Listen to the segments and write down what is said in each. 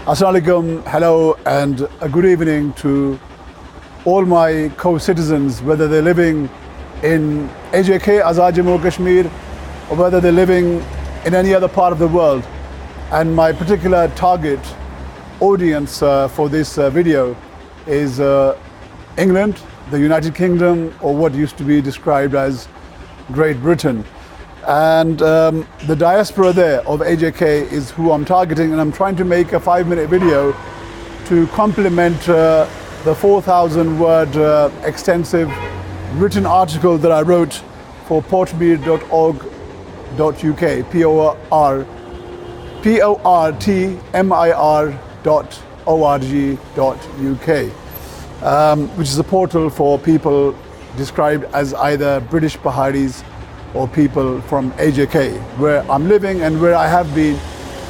Assalamualaikum, hello, and a good evening to all my co-citizens, whether they're living in AJK, Azad, Jammu, Kashmir, or whether they're living in any other part of the world. And my particular target audience for this video is England, the United Kingdom, or what used to be described as Great Britain. And the diaspora there of AJK is who I'm targeting, and I'm trying to make a 5-minute video to complement the 4,000 word extensive written article that I wrote for portmir.org.uk, portmir.org.uk, which is a portal for people described as either British Paharis or people from AJK, where I'm living and where I have been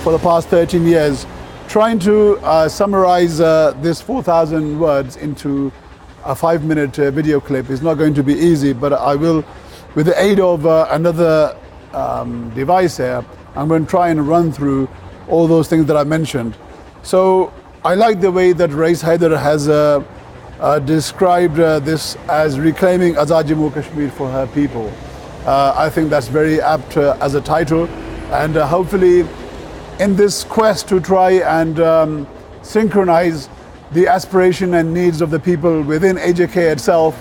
for the past 13 years, trying to summarize this 4,000 words into a 5-minute video clip. Is not going to be easy, but I will, with the aid of another device here, I'm going to try and run through all those things that I mentioned. So I like the way that Rais Haider has described this as reclaiming Azad Jammu Kashmir for her people. I think that's very apt as a title, and hopefully in this quest to try and synchronize the aspiration and needs of the people within AJK itself,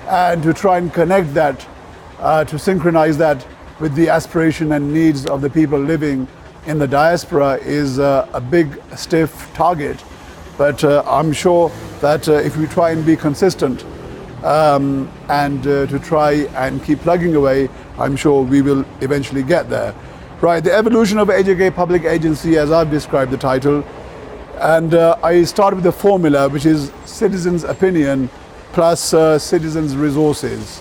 and to try and connect that, to synchronize that with the aspiration and needs of the people living in the diaspora is a big, stiff target. But I'm sure that if we try and be consistent and to try and keep plugging away, I'm sure we will eventually get there. Right, the evolution of AJK Public Agency, as I've described the title, and I start with the formula, which is citizens' opinion plus citizens' resources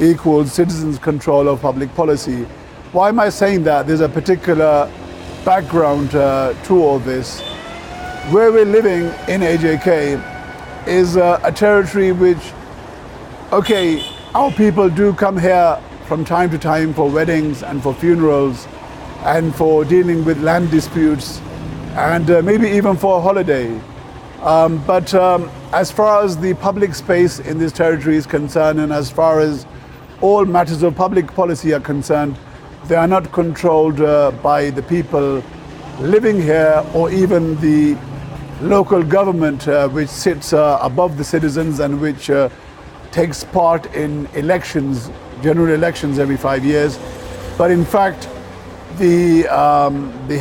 equals citizens' control of public policy. Why am I saying that? There's a particular background to all this. Where we're living in AJK is a territory which, okay, our people do come here from time to time for weddings and for funerals and for dealing with land disputes and maybe even for a holiday. But as far as the public space in this territory is concerned, and as far as all matters of public policy are concerned, they are not controlled by the people living here or even the local government which sits above the citizens and which takes part in elections, general elections every 5 years. But in fact, the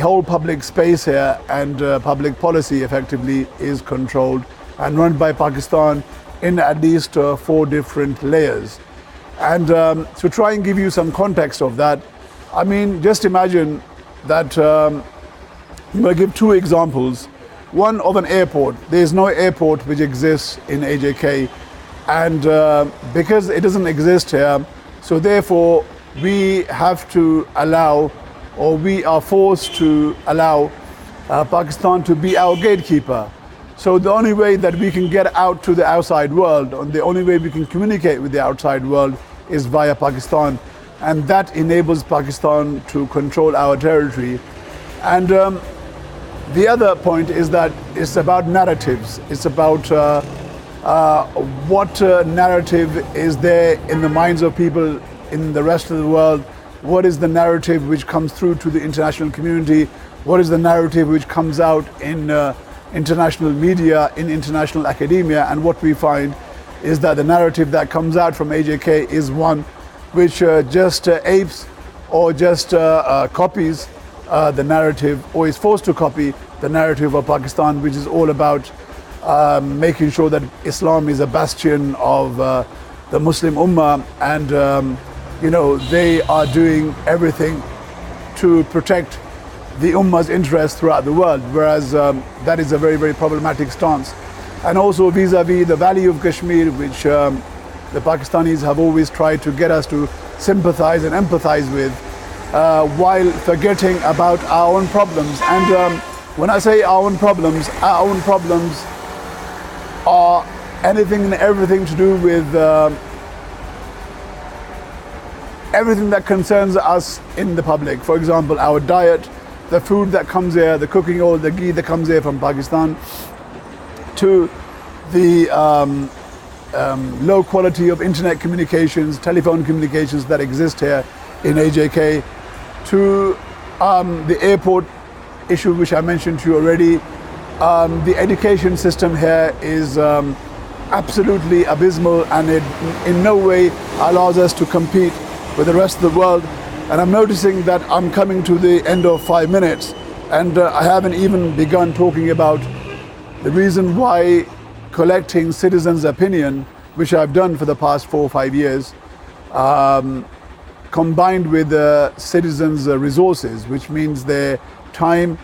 whole public space here and public policy effectively is controlled and run by Pakistan in at least 4 different layers. And to try and give you some context of that, I mean, just imagine that I'm going to give 2 examples. One of an airport. There is no airport which exists in AJK, and because it doesn't exist here, so therefore we have to allow, or we are forced to allow Pakistan to be our gatekeeper. So the only way that we can get out to the outside world, and the only way we can communicate with the outside world is via Pakistan, and that enables Pakistan to control our territory. And the other point is that it's about narratives. It's about what narrative is there in the minds of people in the rest of the world. What is the narrative which comes through to the international community? What is the narrative which comes out in international media, in international academia? And what we find is that the narrative that comes out from AJK is one which just apes or just copies the narrative, or is forced to copy the narrative of Pakistan, which is all about making sure that Islam is a bastion of the Muslim Ummah, and you know, they are doing everything to protect the Ummah's interests throughout the world, whereas that is a very, very problematic stance. And also vis-a-vis the value of Kashmir, which the Pakistanis have always tried to get us to sympathize and empathize with, while forgetting about our own problems. And when I say our own problems are anything and everything to do with everything that concerns us in the public. For example, our diet, the food that comes here, the cooking oil, the ghee that comes here from Pakistan, to the low quality of internet communications, telephone communications that exist here in AJK, to the airport issue which I mentioned to you already. The education system here is absolutely abysmal, and it in no way allows us to compete with the rest of the world. And I'm noticing that I'm coming to the end of 5 minutes, and I haven't even begun talking about the reason why collecting citizens' opinion, which I've done for the past 4 or 5 years, combined with citizens' resources, which means their time,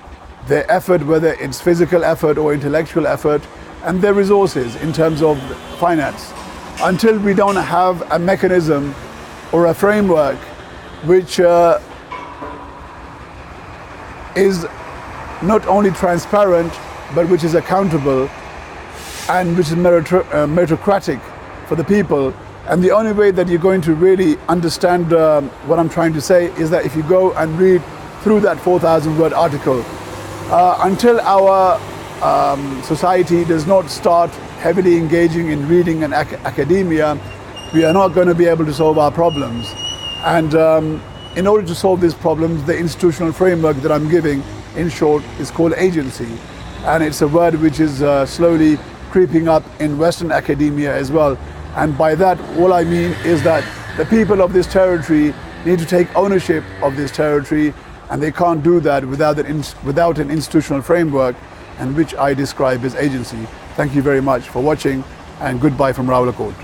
their effort, whether it's physical effort or intellectual effort, and their resources in terms of finance. Until we don't have a mechanism or a framework which is not only transparent, but which is accountable and which is meritocratic for the people. And the only way that you're going to really understand what I'm trying to say is that if you go and read through that 4,000 word article, until our society does not start heavily engaging in reading and academia, we are not going to be able to solve our problems. And in order to solve these problems, the institutional framework that I'm giving, in short, is called agency. And it's a word which is slowly creeping up in Western academia as well. And by that, all I mean is that the people of this territory need to take ownership of this territory, and they can't do that without an institutional framework, and which I describe as agency. Thank you very much for watching, and goodbye from Rawalakot.